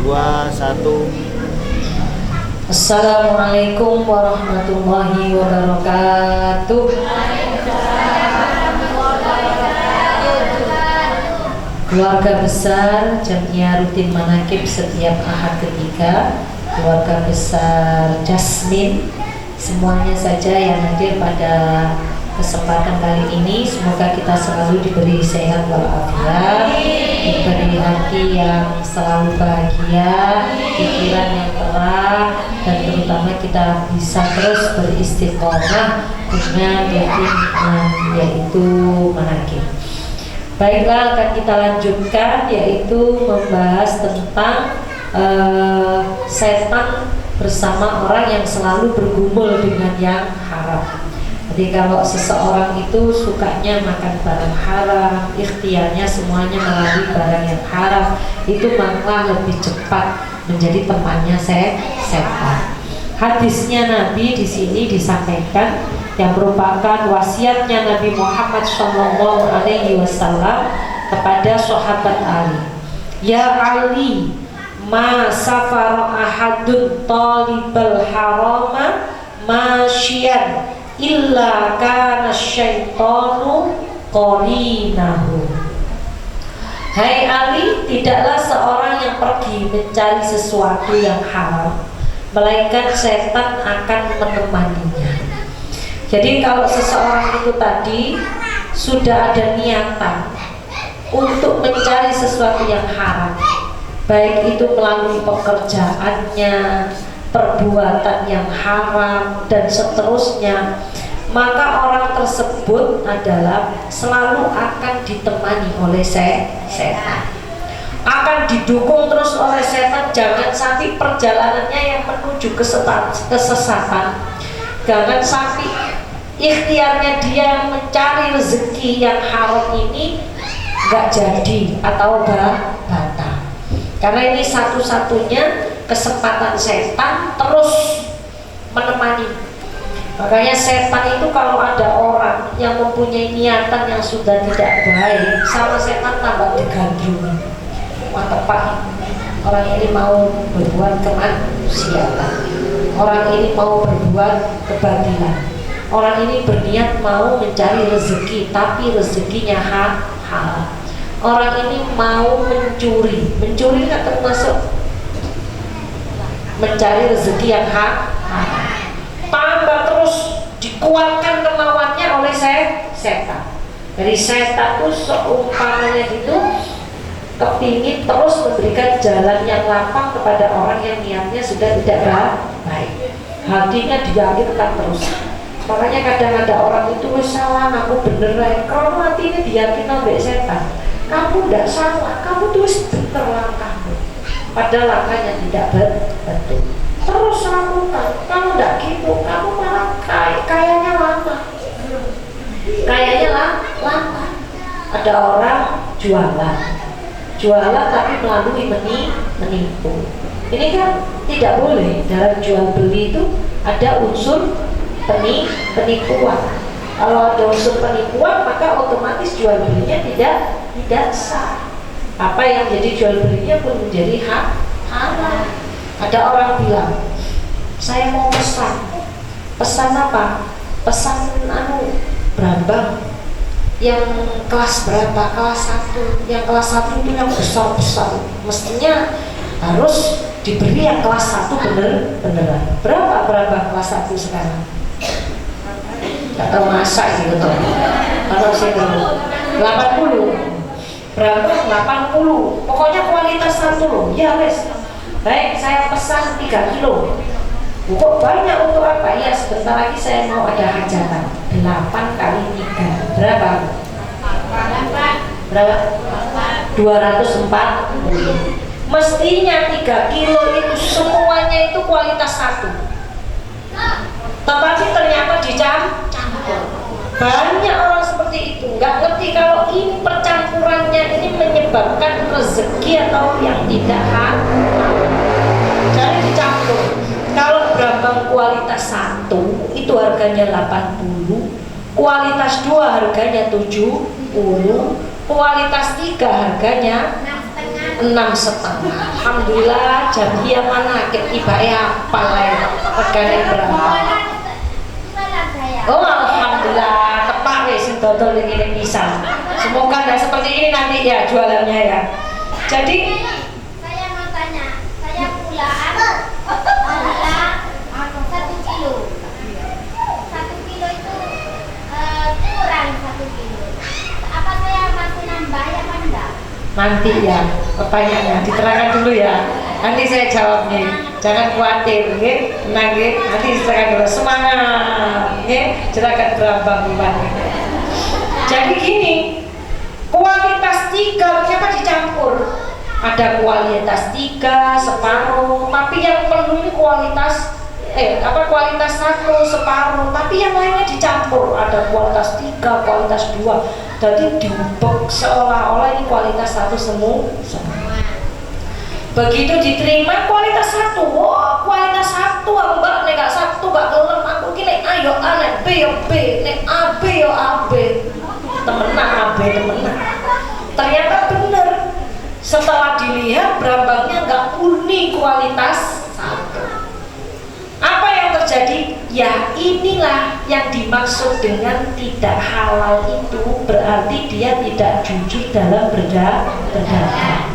2, 1. Assalamualaikum warahmatullahi wabarakatuh. Keluarga besar Jamiah Rutin Manaqib setiap Ahad ketiga, keluarga besar Jasmine, semuanya saja yang hadir pada kesempatan kali ini, semoga kita selalu diberi sehat walafiat, diberi hati yang selalu bahagia, pikiran yang terang, dan terutama kita bisa terus beristiqomah dengan yakinan yaitu manaqib. Baiklah, akan kita lanjutkan yaitu membahas tentang setan bersama orang yang selalu bergumul dengan yang haram. Jadi kalau seseorang itu sukanya makan barang haram, ikhtiarnya semuanya melalui barang yang haram, itu malah lebih cepat menjadi temannya setan. Hadisnya Nabi di sini disampaikan yang merupakan wasiatnya Nabi Muhammad SAW kepada sahabat Ali. Ya Ali, ma safar ahadun talibal harama masyian illa kana syaitanu qarinahu. Hai Ali, tidaklah seorang yang pergi mencari sesuatu yang haram, melainkan setan akan menemaninya. Jadi kalau seseorang itu tadi sudah ada niatan untuk mencari sesuatu yang haram, baik itu melalui pekerjaannya, perbuatan yang haram, dan seterusnya, maka orang tersebut adalah selalu akan ditemani oleh setan, akan didukung terus oleh setan. Jangan sampai perjalanannya yang menuju kesesatan, jangan sampai ikhtiarnya dia mencari rezeki yang haram ini gak jadi atau batal, karena ini satu-satunya kesempatan setan terus menemani. Makanya setan itu kalau ada orang yang mempunyai niatan yang sudah tidak baik, sama setan tambah digandrungi. Wah, tepat, orang ini mau berbuat kemaksiatan, orang ini mau berbuat kebatilan, orang ini berniat mau mencari rezeki tapi rezekinya halal, orang ini mau mencuri nggak termasuk mencari rezeki yang halal. Tambah terus dikuatkan kemauannya oleh setan. Dari setan itu seumpamanya itu kepingin terus memberikan jalan yang lapang kepada orang yang niatnya sudah tidak baik, hatinya diyakinkan terus. Makanya kadang ada orang itu salah, aku bener lah, kalau hatinya diyakinkan oleh setan, kamu tidak salah, kamu tuh bener langkahmu, padahal langkahnya tidak betul. Terus lakukan, kalau tidak gitu kamu malah kayaknya lama. Ada orang jualan tapi melalui menipu. Ini kan tidak boleh. Dalam jual beli itu ada unsur penipuan. Kalau ada unsur penipuan, maka otomatis jual belinya tidak sah. Apa yang jadi jual belinya pun menjadi haram. Ada orang bilang, saya mau pesan apa? Pesan Brambang yang kelas berapa? Kelas 1. Yang kelas 1 itu yang besar-besar, mestinya harus diberi yang kelas 1 beneran. Berapa kelas 1 sekarang? Gak tahu masa gitu toh. Kalau saya tahu 80. Berapa? 80. Pokoknya kualitas 1 loh. Ya wes. Baik, saya pesan 3 kilo. Kok banyak untuk apa? Ya sebentar lagi saya mau ada hajatan. 8 kali 3 berapa? 240. Mestinya 3 kilo itu semuanya itu kualitas 1. Tetapi ternyata dicampur. Banyak orang seperti itu, nggak ngerti kalau ini percampurannya ini menyebabkan rezeki atau yang tidak halal. Jadi dicampur. Kalau Brambang kualitas 1 itu harganya 80, kualitas 2 harganya 70, kualitas 3 harganya 6,5. 6,5. Alhamdulillah jamiah mana ibae apal ya regane berapa. Oh alhamdulillah tepak wis sing dodol ini bisa. Semoga tidak seperti ini nanti ya jualannya ya. Jadi saya mau tanya, saya pulaan 1 kilo. 1 kilo itu kurang 1 kilo. Apa saya masih nambah ya apa enggak? nanti ya pertanyaannya diterangkan dulu ya. Nanti saya jawab nih. Jangan khawatir, tenang nanti diterangkan dulu. Semangat, silakan berambang bulan. Jadi gini, kualitas 3 kenapa dicampur? Ada kualitas 3 separuh, tapi yang perlu ini kualitas kualitas 1 separuh, tapi yang lainnya dicampur. Ada kualitas 3, kualitas 2. Jadi diubek seolah-olah ini kualitas 1 semua. Begitu diterima kualitas 1, wah kualitas 1 aku mbak nek gak 1 gak gelem aku ki nek A yo A nek B yo B nek A B yo A B temenan A B temenan. Ternyata bener setelah dilihat berambangnya gak murni kualitas 1. Apa yang terjadi? Ya inilah yang dimaksud dengan tidak halal itu, berarti dia tidak jujur dalam berdagang.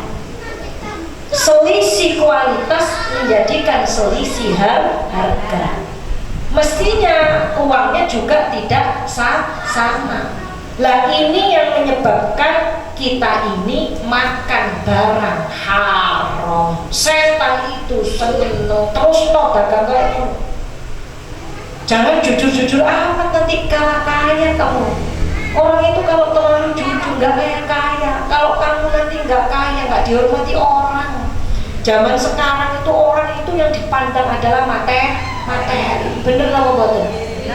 Selisih kualitas menjadikan selisih harga. Mestinya uangnya juga tidak sama. Lah ini yang menyebabkan kita ini makan barang haram. Setan itu seneng terus dagang kayak itu. Jangan jujur-jujur amat nanti kalah kaya kamu. Orang itu kalau terlalu jujur nggak kaya. Kalau kamu nanti nggak kaya, nggak dihormati orang. Zaman sekarang itu orang itu yang dipandang adalah materi. Bener apa betul?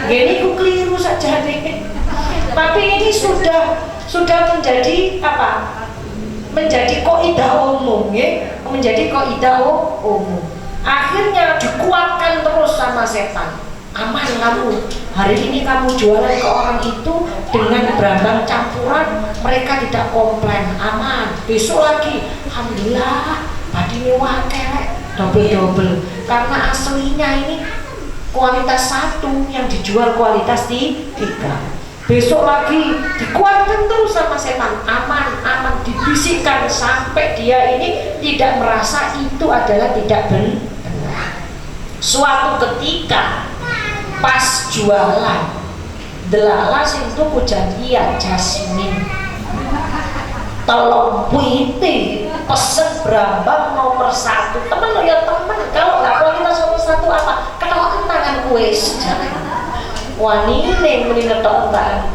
Gini ku keliru saja deh. Tapi ini sudah menjadi apa? Menjadi kaidah umum, ya? Menjadi kaidah umum. Akhirnya dikuatkan terus sama setan. Aman kamu, hari ini kamu jualan ke orang itu dengan berambang campuran, mereka tidak komplain, aman. Besok lagi, alhamdulillah, tadi mewah kelek, double, karena aslinya ini kualitas 1 yang dijual kualitas 3. Besok lagi dikuatkan terus sama setan, aman, dibisikkan sampai dia ini tidak merasa itu adalah tidak benar. Suatu ketika pas jualan delala sing tuku janjian jasmin telung piti pesen berambang nomor 1 temen lo ya temen kalau nggak kualitas nomor 1 apa ketok tangan kue wanine muni ketok tangan.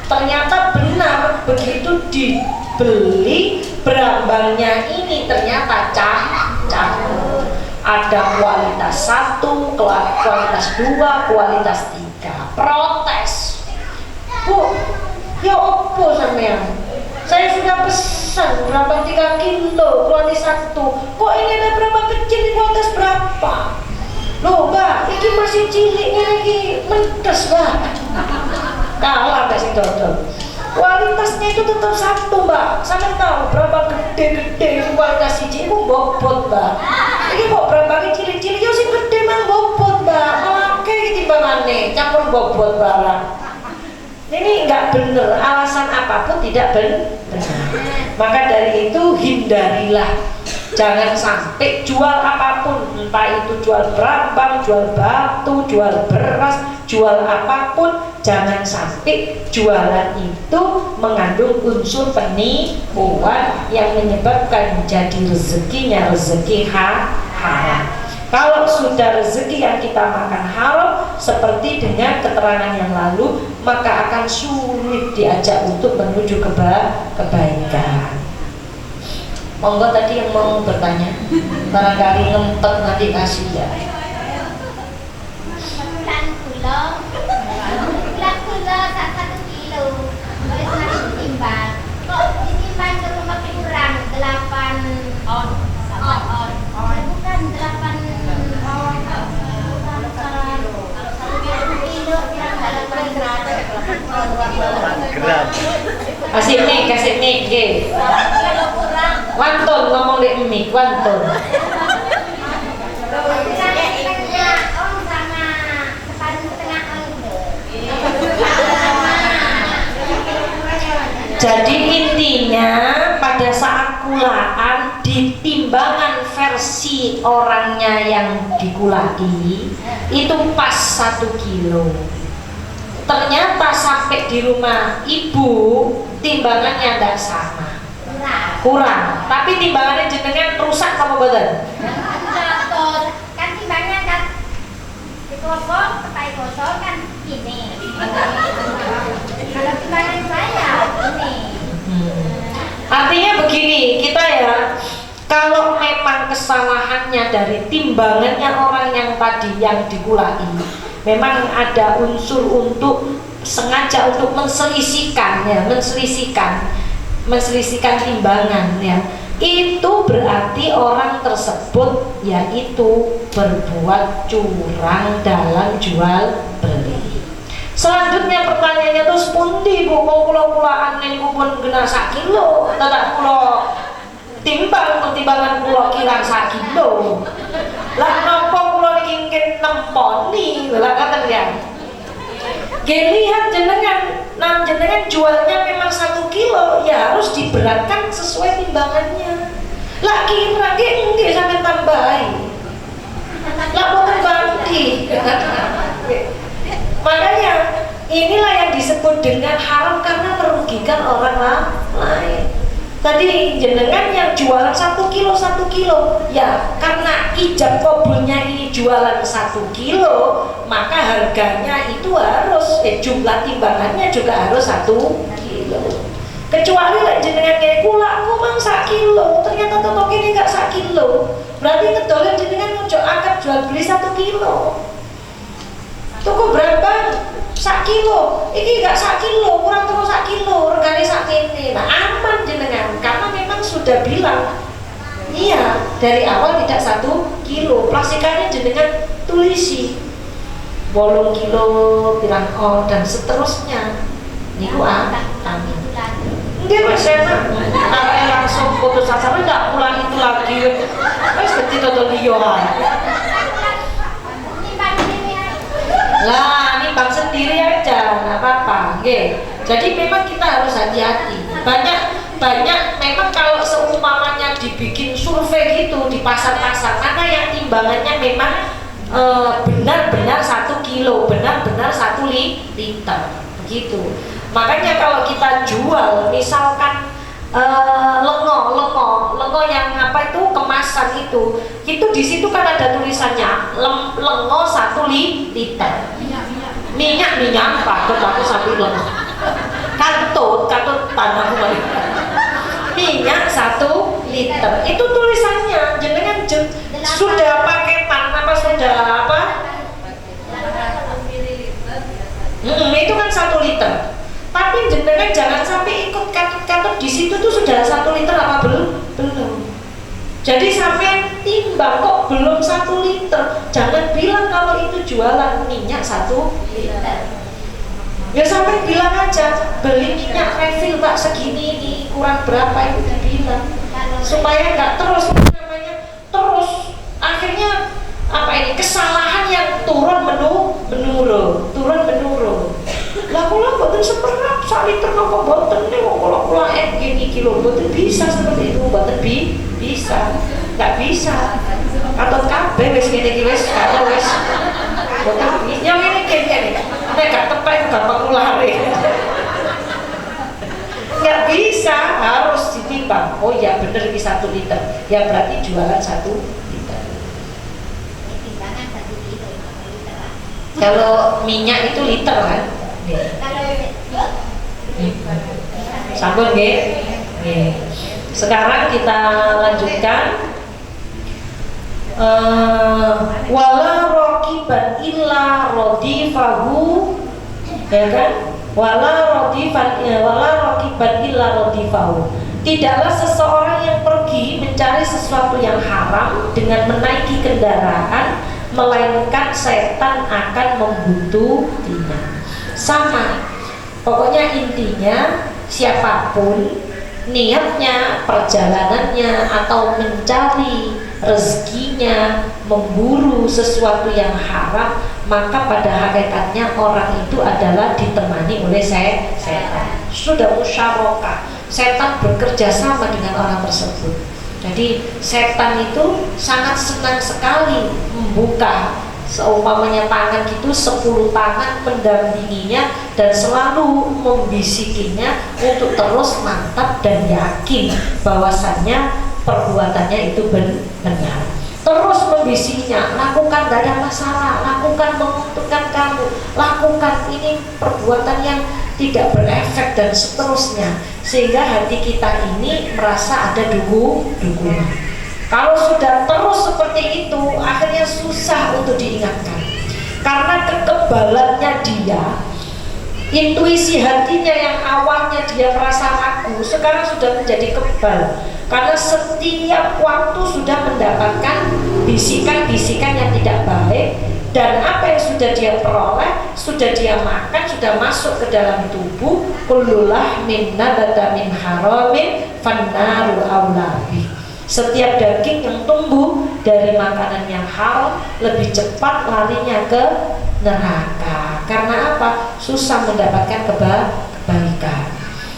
Ternyata benar begitu dibeli berambangnya ini ternyata campur. Ada kualitas 1, kualitas 2, kualitas 3. Protes. Bu, ya opo sampean? Saya sudah pesan berapa 3 kilo kualitas 1. Kok ini ada berapa kecil kualitas berapa? Loh mbak, ini masih cilik lagi mentes mbak. Kalah mbak si dodol. Kualitasnya itu tetap 1 mbak. Sampai tahu berapa gede kualitas cilik itu bobot mbak. Ini kok berapa cilik-cilik yo sing gede mang bobot mbak. Oke timbangane campur bobot barang. Ini enggak bener, alasan apapun tidak benar. Maka dari itu hindarilah. Jangan sampai jual apapun, entah itu jual berambang, jual batu, jual beras, jual apapun, jangan sampai jualan itu mengandung unsur penipuan yang menyebabkan jadi rezekinya rezeki haram. Kalau sudah rezeki yang kita makan haram, seperti dengan keterangan yang lalu, maka akan sulit diajak untuk menuju kebaikan. Monggo tadi yang mau bertanya, barangkali ngempet nanti kasih ya. Gula 1 kilo, terus nanti ditimbang. Kok ditimbang ke rumah kurang 8 on. Bukan 8 kasih nih, kalau kurang Wantun ngomong di mic, wantun. Jadi intinya pada saat kulaan di timbangan versi orangnya yang dikulai itu pas 1 kilo. Ternyata sampai di rumah ibu timbangannya tidak sama, kurang. Tapi timbangannya jenengan rusak sama badan. Kan timbangnya kan dikosong, kepai kosong kan ini. Kalau timbangan saya ini. Artinya begini, kita ya, kalau memang kesalahannya dari timbangannya orang yang tadi yang dikulai, memang ada unsur untuk sengaja untuk menselisihkan ya, menselisihkan timbangan ya. Itu berarti orang tersebut yaitu berbuat curang dalam jual beli. Selanjutnya pertanyaannya terus pundi Bu, mau kula-kulaan niku pun kena 1 kilo, tak kula timbang timbangan kula kirang 1 kilo. Lah napa kula niki ngen nemponi lah kata dia. Lihat jenengan, nah jenengan jualnya memang 1 kilo, ya harus diberatkan sesuai timbangannya. Lah kira nggih sampe tambahi. Lah boten ganti. Makanya inilah yang disebut dengan haram karena merugikan orang lain. Tadi jenengan yang jualan 1 kilo ya karena ijab kabulnya ini jualan 1 kilo, maka harganya itu harus jumlah timbangannya juga harus 1 kilo. Kecuali jenengan kayak kula aku mang 1 kilo, ternyata totok ini enggak 1 kilo, berarti ngedolen jenengan ngojo akad jual beli 1 kilo. Toko berapa? 1 kilo. Ini enggak 1 kilo, kurang terus 1 kilo, regane sak kene. Nah, aman jenengan karena memang sudah bilang iya, dari awal tidak 1 kilo. Plastikannya jenengan tulisi 8 kilo pirang dan seterusnya. Niku amin. Nggih Mas enak. Arek langsung putus asa enggak ulang itu lagi. Wis gede dodol liyo ae. Lah, ini bang sendiri aja, nggak apa-apa, nggih. Jadi memang kita harus hati-hati. Banyak memang kalau seumpamanya dibikin survei gitu di pasar-pasar, mana yang timbangannya memang benar-benar 1 kilo, benar-benar 1 liter, begitu. Makanya kalau kita jual, misalkan lengo yang apa itu kemasan itu di situ kan ada tulisannya lengo 1 liter. Minyak patut aku sambil lengo. Katut tanahku balik. Minyak 1 liter. Itu tulisannya. Jenengan sudah paketan apa sudah apa? Itu kan 1 liter. Tapi jenengan jangan sampai ikut katut-katut di situ tuh sudah 1 liter apa belum? Jadi sampai timbang kok belum 1 liter. Jangan bilang kalau itu jualan minyak 1 liter. Ya sampai bilang aja beli minyak refill Pak segini ini kurang berapa itu dibilang supaya nggak terus terus akhirnya apa ini kesalahan yang turun menurun. Lah kula mboten seperap 1 liter napa mboten nih wong kula gini kilo mboten bisa seperti itu, mboten bisa. Enggak bisa. Atau kabeh wis ngene iki wis karo wis. Mboten bisa. Yang ini kene. Nek gak tepak itu gampang nulare. Enggak bisa, harus ditimbang. Oh ya bener iki 1 liter. Ya berarti jualan 1 liter. Timbangan 1 kilo. Kalau minyak itu liter kan? Sampun nggih. Sekarang kita lanjutkan. Wala raqiban illa radifahu, ya kan? Wala raqiban illa radifahu. Tidaklah seseorang yang pergi mencari sesuatu yang haram dengan menaiki kendaraan, melainkan setan akan membuntuinya. Sama, pokoknya intinya siapapun niatnya, perjalanannya, atau mencari rezekinya, memburu sesuatu yang haram, maka pada hakikatnya orang itu adalah ditemani oleh setan. Sudah musyarakah, setan bekerja sama dengan orang tersebut. Jadi setan itu sangat senang sekali membuka seumpamanya tangan gitu 10 tangan mendampinginya dan selalu membisikinya untuk terus mantap dan yakin bahwasannya perbuatannya itu benar. Terus membisikinya, lakukan, tidak ada masalah, lakukan, menguntungkan kamu, lakukan, ini perbuatan yang tidak berefek dan seterusnya, sehingga hati kita ini merasa ada dukungan. Kalau sudah terus seperti itu, akhirnya susah untuk diingatkan. Karena kekebalannya dia, intuisi hatinya yang awalnya dia merasa ragu, sekarang sudah menjadi kebal. Karena setiap waktu sudah mendapatkan bisikan-bisikan yang tidak baik, dan apa yang sudah dia peroleh, sudah dia makan, sudah masuk ke dalam tubuh. Kullulah min nabata min haramin fannaru aulabi. Setiap daging yang tumbuh dari makanan yang haram lebih cepat larinya ke neraka. Karena apa? Susah mendapatkan kebaikan.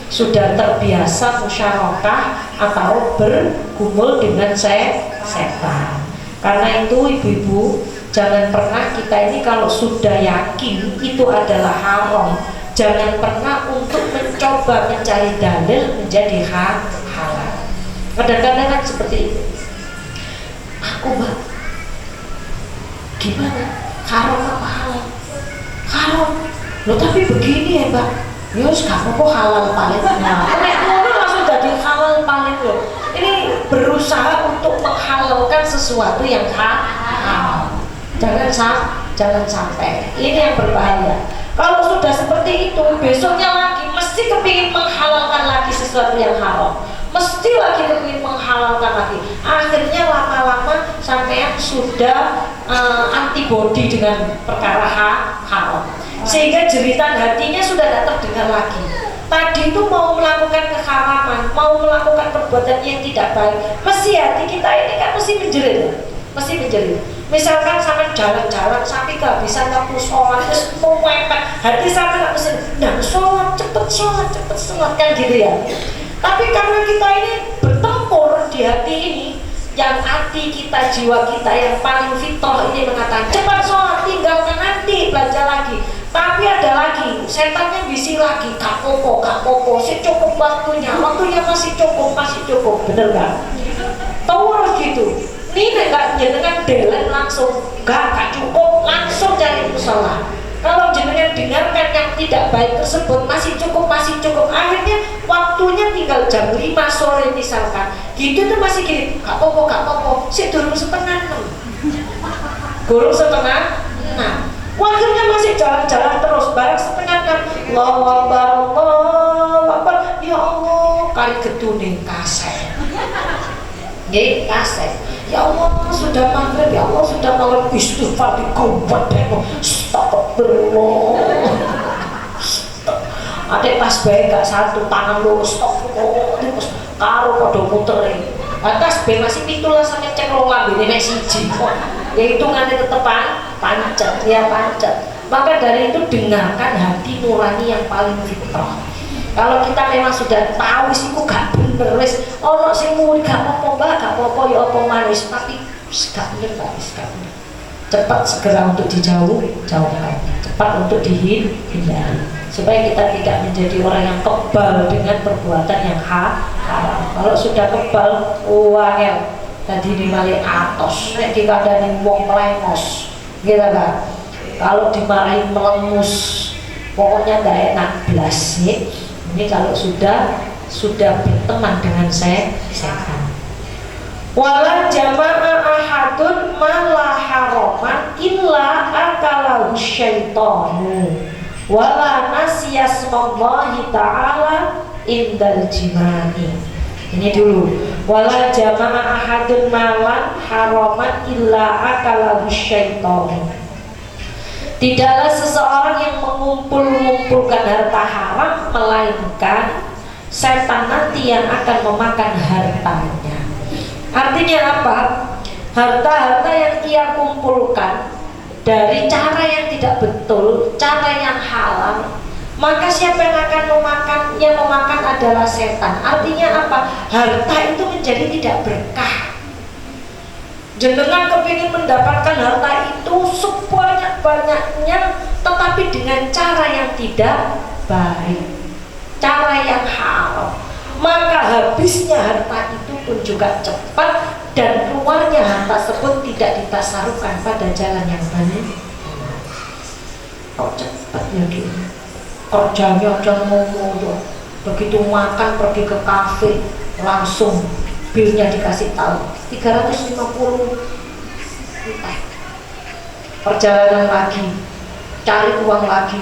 Sudah terbiasa musyarakah atau bergumul dengan setan. Karena itu ibu-ibu, jangan pernah kita ini kalau sudah yakin itu adalah haram, jangan pernah untuk mencoba mencari dalil menjadi halal. Kadang-kadang kan seperti itu. Aku mbak, gimana? Haram apa halal? Haram. Loh tapi begini ya mbak, yus gak apa-apa halal paling. Nah, langsung jadi halal paling loh. Ini berusaha untuk menghalalkan sesuatu yang haram. Jangan sampai. Ini yang berbahaya. Kalau sudah seperti itu, besoknya lagi mesti kepingin menghalalkan lagi sesuatu yang haram. Mesti lagi kepingin menghalalkan lagi. Akhirnya lama-lama sampean sudah antibody dengan perkara haram, sehingga jeritan hatinya sudah tidak terdengar lagi. Tadi itu mau melakukan keharaman, mau melakukan perbuatan yang tidak baik, mesti hati kita ini kan mesti menjerit. Misalkan sampai jalan-jalan sampai kehabisan waktu sholat, terus mau mepet, hati sampai nggak mesti, nah cepet sholat kan gitu ya. Tapi karena kita ini bertempur di hati ini, yang hati kita, jiwa kita yang paling fitrah ini mengatakan cepat sholat, tinggalkan nanti belajar lagi. Tapi ada lagi, setannya bisi lagi, gak popo, sih cukup waktunya masih cukup, bener gak? Terus gitu, ini gak jenengan delete langsung, gak cukup, langsung cari musola. Kalau jenengan dengarkan yang tidak baik tersebut masih cukup, akhirnya waktunya tinggal jam 5 sore misalkan, gitu tuh masih gini, gak popo, sih durung setengah 6. Akhirnya masih jalan-jalan terus, barang setengah 6, Allahu Akbar, ya Allah, kali gedune kaset. Nggih, kaset. Ya Allah, sudah maghrib, ya Allah, sudah malam, istighfar dikobat demo. Astagfirullah. Adek pas bae gak satu tangan lu stop terus karo padha muter. Atas B masih pitulah sampe cek lo lambene nek siji. Ya hitungane tetepan pancet. Maka dari itu dengarkan hati nurani yang paling fitrah. Kalau kita memang sudah tahu sih kok gak bener wis ono sing muni gak apa-apa ya apa manis, tapi gak bener. Cepat segera untuk jauhkan, cepat untuk dihindari, supaya kita tidak menjadi orang yang kebal dengan perbuatan yang haram. Kalau sudah kebal, ya tadi dimarahin atos, nek dikandani wong melengos, gitu kan? Kalau dimarahin melengus, pokoknya nggak enak belas ya. Ini kalau sudah berteman dengan setan. Wala jama'a ahadun malah haraman illa akalahu syaitanu wala nasiyasmallahi ta'ala indal jimani. Ini dulu, wala jama'a ahadun malah haraman illa akalahu syaitanu. Tidaklah seseorang yang mengumpulkan harta haram melainkan setan nanti yang akan memakan hartanya. Artinya apa? Harta-harta yang ia kumpulkan dari cara yang tidak betul, cara yang halal, maka siapa yang akan memakan? Yang memakan adalah setan. Artinya apa? Harta itu menjadi tidak berkah. Jenengan kepingin mendapatkan harta itu sebanyak-banyaknya, tetapi dengan cara yang tidak baik, cara yang haram, maka habisnya harta itu pun juga cepat, dan keluarnya harta tersebut tidak ditasarufkan pada jalan yang benar. Kok cepat ya gitu? Kerjanya aja ngomong, begitu makan pergi ke kafe langsung bilnya dikasih tahu 350 juta. Perjalanan lagi, cari uang lagi,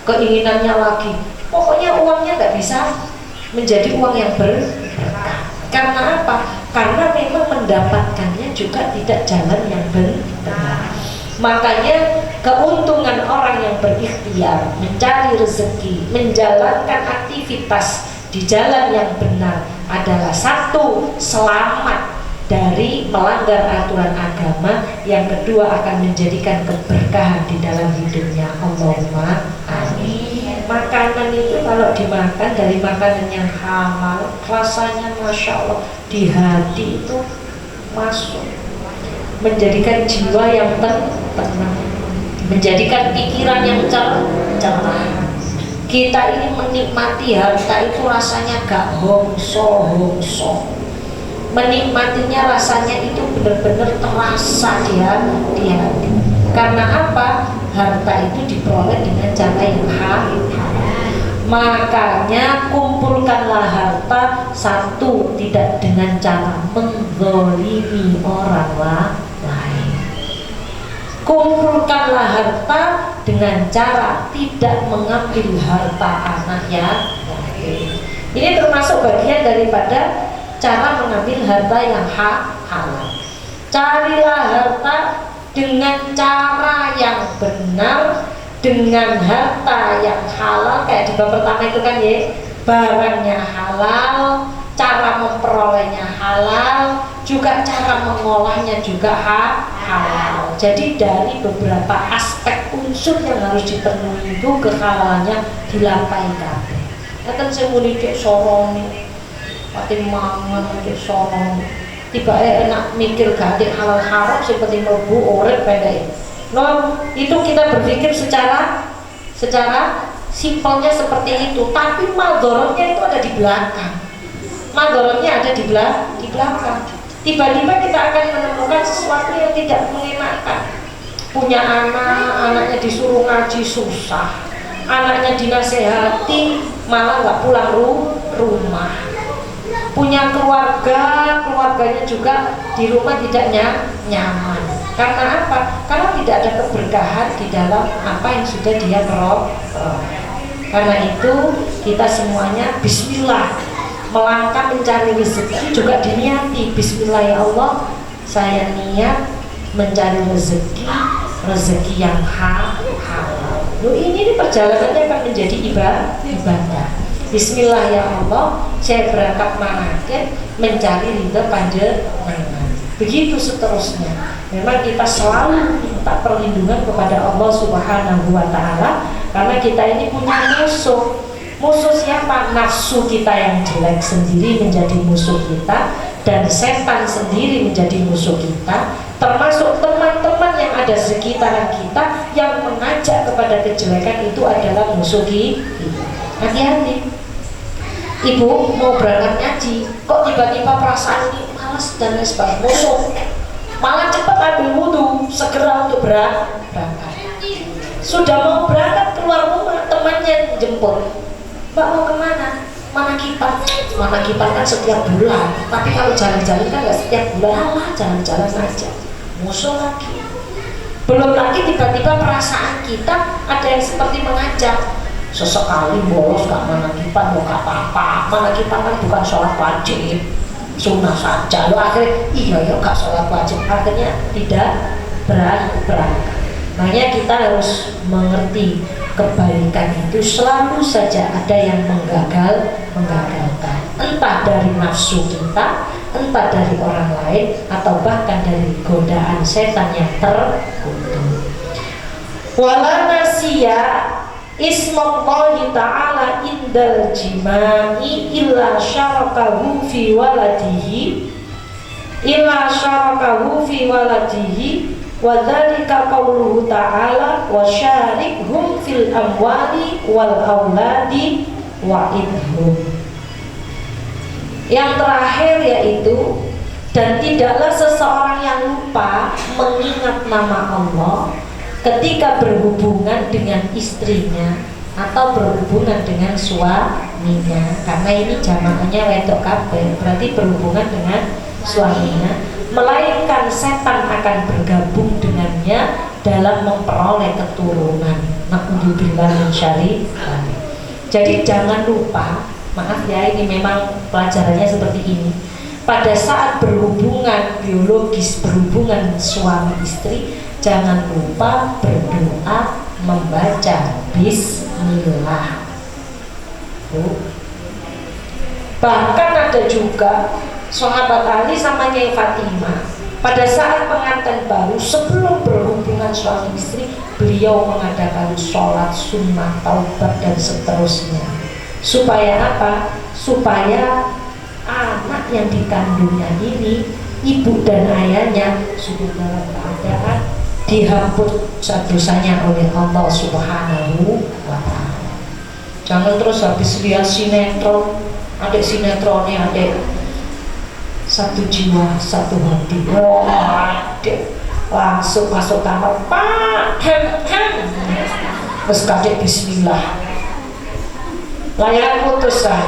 keinginannya lagi, pokoknya uangnya nggak bisa menjadi uang yang berkah. Karena apa? Karena memang mendapatkannya juga tidak jalan yang benar. Makanya keuntungan orang yang berikhtiar mencari rezeki, menjalankan aktivitas di jalan yang benar adalah satu, selamat dari melanggar aturan agama. Yang kedua, akan menjadikan keberkahan di dalam hidupnya. Allahumma amin. Makanan itu kalau dimakan dari makanan yang halal, rasanya Masya Allah di hati itu masuk, menjadikan jiwa yang tenang, menjadikan pikiran yang cerah. Kita ini menikmati harta itu rasanya gak hongso. Menikmatinya rasanya itu benar-benar terasa di hati. Karena apa? Harta itu diperoleh dengan cara yang halal. Makanya kumpulkanlah harta, satu, tidak dengan cara mendzalimi orang lain. Kumpulkanlah harta dengan cara tidak mengambil harta anak yatim. Ini termasuk bagian daripada cara mengambil harta yang halal. Carilah harta dengan cara yang benar, dengan harta yang halal. Kayak di bab pertama itu kan ya, barangnya halal, cara memperolehnya halal, juga cara mengolahnya juga halal. Jadi dari beberapa aspek unsur yang harus dipenuhi itu kehalalannya dilampaui kabeh. Nek sing muni cek sorong pati mangan cek sorong. Tiba enak mikir gak halal haram sing penting mlebu urip pendek. No, itu kita berpikir secara simpelnya seperti itu, tapi madorotnya itu ada di belakang. Madorotnya ada di belakang. Tiba-tiba kita akan menemukan sesuatu yang tidak mengenakan. Punya anaknya disuruh ngaji susah, anaknya dinasehati malah nggak pulang rumah. Punya keluarganya juga di rumah tidak nyaman. Karena apa? Karena tidak ada keberkahan di dalam apa yang sudah dia peroleh. Karena itu kita semuanya bismillah, melangkah mencari rezeki juga diniati. Bismillah ya Allah, saya niat mencari rezeki yang halal. Loh, ini perjalanannya akan menjadi ibadah. Bismillah ya Allah, saya berangkat manakib mencari ridha panjenengan. Begitu seterusnya. Memang kita selalu minta perlindungan kepada Allah Subhanahu wa Ta'ala, karena kita ini punya musuh. Musuh siapa? Nafsu kita yang jelek sendiri menjadi musuh kita, dan setan sendiri menjadi musuh kita, termasuk teman-teman yang ada sekitaran kita yang mengajak kepada kejelekan itu adalah musuh kita. Hati-hati. Ibu mau berangkat ngaji, kok tiba-tiba perasaan ini malas dan lain sebagainya, musuh. Malah cepat ambil wudhu, segera untuk berangkat. Sudah mau berangkat keluar rumah, temannya jemput. Mbak mau kemana? Mana kipan kan setiap bulan, tapi kalau jalan-jalan kan nggak setiap bulan. Alah, jalan-jalan aja. Musuh lagi. Belum lagi tiba-tiba perasaan kita ada yang seperti mengajak. Sesekali bolos gak manakipan, mau gak apa-apa. Manakipan kan bukan sholat wajib, sunnah saja. Lo akhirnya iya ya gak sholat wajib, akhirnya tidak berangkat. Makanya kita harus mengerti kebaikan itu selalu saja ada yang menggagalkan, entah dari nafsu kita, entah dari orang lain, atau bahkan dari godaan setan yang terkutuk. Wala nasiya ismallahi ta'ala indal jima'i illa syarakahu fi waladihi wa dzalika qauluhu ta'ala wa syarikhum fil amwali wal auladi wa idhum. Yang terakhir yaitu, dan tidaklah seseorang yang lupa mengingat nama Allah ketika berhubungan dengan istrinya atau berhubungan dengan suaminya, karena ini jamaahnya wedok kabeh, berarti berhubungan dengan suaminya, melainkan setan akan bergabung dengannya dalam memperoleh keturunan. Na'udzubillah min syarri dzalik. Jadi jangan lupa, maaf ya, ini memang pelajarannya seperti ini. Pada saat berhubungan biologis, berhubungan suami istri, jangan lupa berdoa membaca bismillah. Bahkan ada juga sahabat Ali sama Nyai Fatimah, pada saat pengantin baru sebelum berhubungan suami istri, beliau mengadakan sholat sunnah, taubat dan seterusnya. Supaya apa? Supaya anak yang dikandungnya ini, ibu dan ayahnya sudah dalam keadaan dihapus dosanya oleh Allah Subhanahu wa ta'ala. Jangan terus habis lihat sinetron, adik sinetronnya adik satu jiwa satu hati, adik langsung masuk kamar, Pak, terus kadek bismillah, layangan putus lah,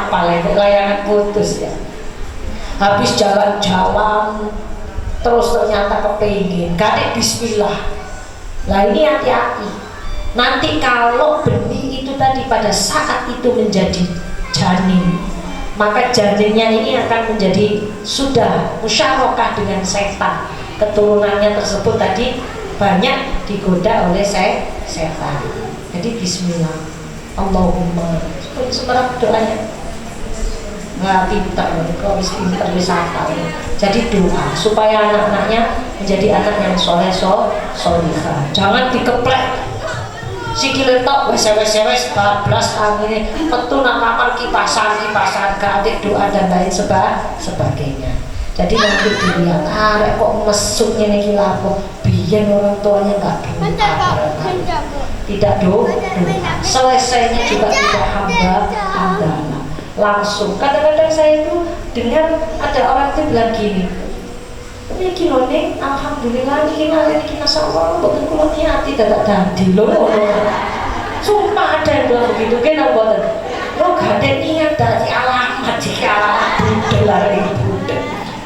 apa layangan putus ya, habis jalan-jalan terus ternyata kepingin, kadek bismillah. Lah ini hati-hati, nanti kalau benih itu tadi pada saat itu menjadi janin, maka janinnya ini akan menjadi sudah musyarakah dengan setan. Keturunannya tersebut tadi banyak digoda oleh setan. Jadi bismillah, Allahumma, sebenarnya doanya nggak pintar, kalau bisa pintar bisa hafal. Jadi doa supaya anak-anaknya menjadi anak yang solehah. Jangan dikeplek sikile tok wes bablas angin metu nang kamar kipasan gak adik doa dan lain sebagainya. Jadi nanti dilihat, arek kok mesuk ngene iki lha kok biyen orang tuanya enggak pintar, tidak doa, selesainya juga tidak hamba langsung. Kadang-kadang saya itu dengar ada orang itu bilang gini, ini kilo nih, alhamdulillah ini nasawa, bukan kulo hati tidak dadi loh. Sumpah ada yang bilang begitu, kena buatan. Lo gak ada niat dari alamat, jika alamat budel lari budel.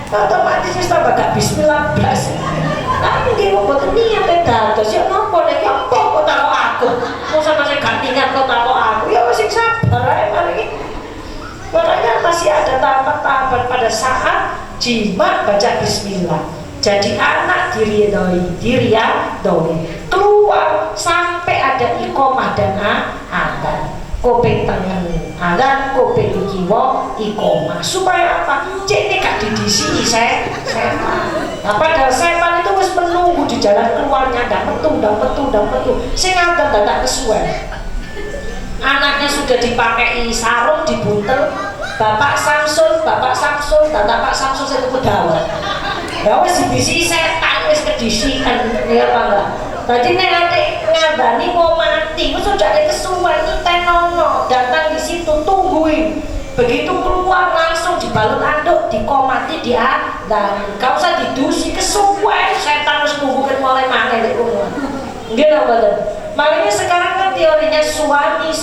Otomatis kita bakal bismillah belas. Tapi dia mau buatan niat ada, terus ya nopo deh, ya kok tahu aku. Mau sama saya gak ingat kok tahu aku, ya masih sabar aja ini. Makanya masih ada tahapan-tahapan pada saat jima baca bismillah. Jadi anak diridhoi, keluar sampai ada iqomah dan adzan. Kopeng tangan adzan, kopeng kiwa iqomah. Supaya apa? Cek ini gak didisi setan. Nah, padahal setan itu harus menunggu di jalan keluarnya, ndak metu. Sing adzan dadak kesuwen. Anaknya sudah dipakai sarung, dibuntel. Bapak Samsul, Bapak Samsul saya itu pedawat. Ya wis dibisi setan, wis kedisikan, ya apa enggak? Tadi nek ate ngabani mau mati, wis sudah ada kesuwen tenono, datang di situ tungguin. Begitu keluar langsung dibalut anduk, dikomati dia, dan gak usah didusi kesuwen, setan harus nungguin mulai maneh lek ngono. Nggih ta mboten? Makanya sekarang kan teorinya suami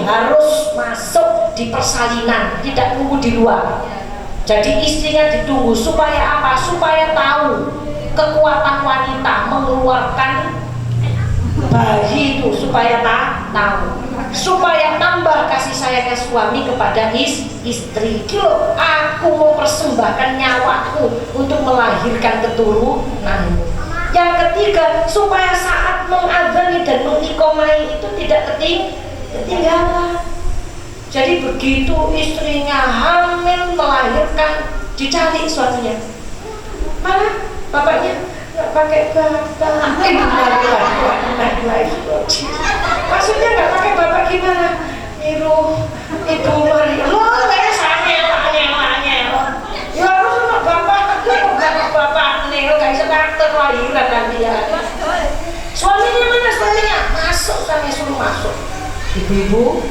harus masuk di persalinan, tidak tunggu di luar. Jadi istrinya ditunggu supaya apa? Supaya tahu kekuatan wanita mengeluarkan bayi itu, supaya tahu, supaya tambah kasih sayangnya suami kepada istri. Kilo, aku mau persembahkan nyawaku untuk melahirkan keturunanmu. Yang ketiga, supaya saat mengadzani dan mengikomai itu tidak ketinggalan. Jadi begitu istrinya hamil melahirkan, dicari suaminya. Mana bapaknya? Nggak pakai bapak. Maksudnya nggak pakai bapak gimana? Ibu Maria. Loh, kayak ya harus sama bapak nih, lo gak bisa karakter lahiran nanti ya. Suaminya mana suaminya? Masuk, kami suruh masuk. Ibu-ibu,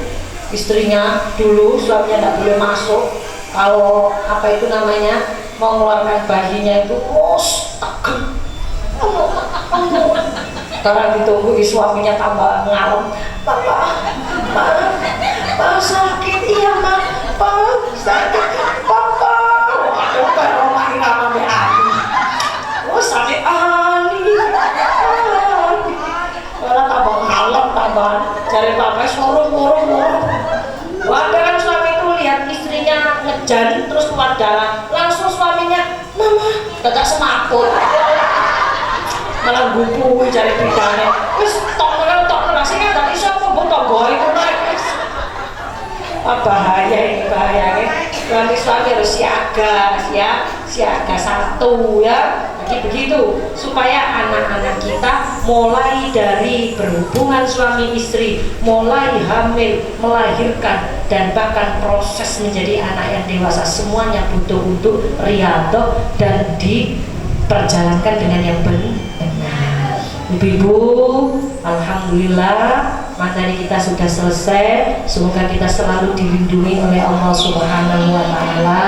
istrinya dulu suaminya tidak boleh masuk. Kalau apa itu namanya mau mengeluarkan bayinya itu, tegang. Sekarang ditunggu suaminya tambah ngarem. Pak sakit, iya Pak sakit, Papa. Kalau main nama sakit malah tambah ngalem, tambah cari Papa sorong. Wadah kan suami itu lihat istrinya ngejan terus keluar darah, langsung suaminya, Mama, tetap semakut. Malah gupu cari beritanya. Wis tok rasanya enggak iso apa tonggo itu guys. Bahaya ini, bahaya ya. Suami harus siaga satu ya. Jadi begitu supaya anak-anak kita mulai dari berhubungan suami istri, mulai hamil, melahirkan, dan bahkan proses menjadi anak yang dewasa semuanya butuh untuk riyadhah dan diperjalankan dengan yang benar. Ibu-ibu, alhamdulillah materi kita sudah selesai. Semoga kita selalu dilindungi oleh Allah Subhanahu wa Ta'ala.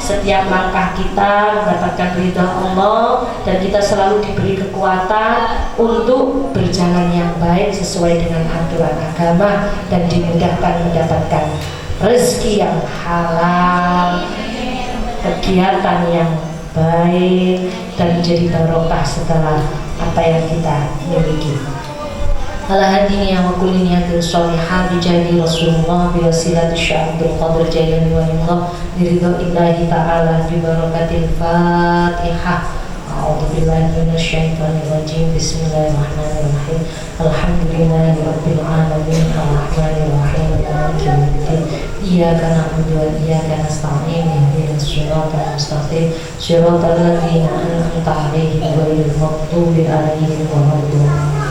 Setiap langkah kita mendapatkan ridha Allah, dan kita selalu diberi kekuatan untuk berjalan yang baik sesuai dengan aturan agama, dan dimudahkan mendapatkan rezeki yang halal, kegiatan yang baik, dan menjadi barokah setelah apa yang kita miliki. Al-hadini wa kulli niyatin shalihah bi jahi Rasulullah bi wasilati Syekh Abdul Qadir Jailani walillah bi ridha Illahi ta'ala bi barakatil Fatihah. A'udzu billahi minasy syaithanir rajim. Bismillahirrahmanirrahim. Alhamdulillahi rabbil alamin arrahmanir rahim maliki yaumiddin. Iyyaka na'budu wa iyyaka nasta'in ihdinas siratal mustaqim siratal ladzina an'amta 'alaihim ghairil maghdubi 'alaihim waladdallin.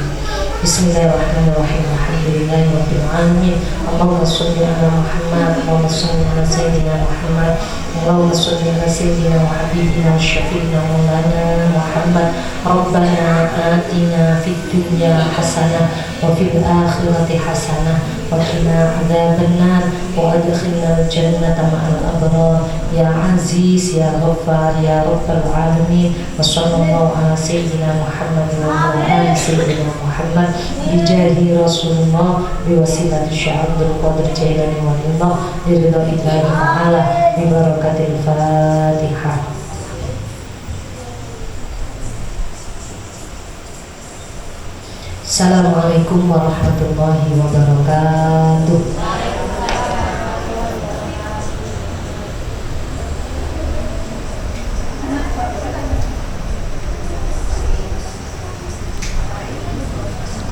Bismillahirrahmanirrahim. Alhamdulillahi rabbil alamin. Allahumma shalli ala Muhammad, Allahumma shalli ala sayyidina Muhammad, Allahumma shalli ala sayyidina wa habibina wa syafi'ina maulana Muhammad. Rabbana atina fid dunya hasanah wa fil akhirati hasanah wa qina adzabannar wa adkhilna jannata ma'al abrar ya aziz ya ghaffar ya rabbal alamin. Wa sallallahu ala sayyidina Muhammad wa ala ali sayyidina Muhammad bijahi Rasulullah biwasilati Syekh Abdul Qadir Jailani walillah biridha Illahi ta'ala bi barakatil Fatihah. Assalamualaikum warahmatullahi wabarakatuh.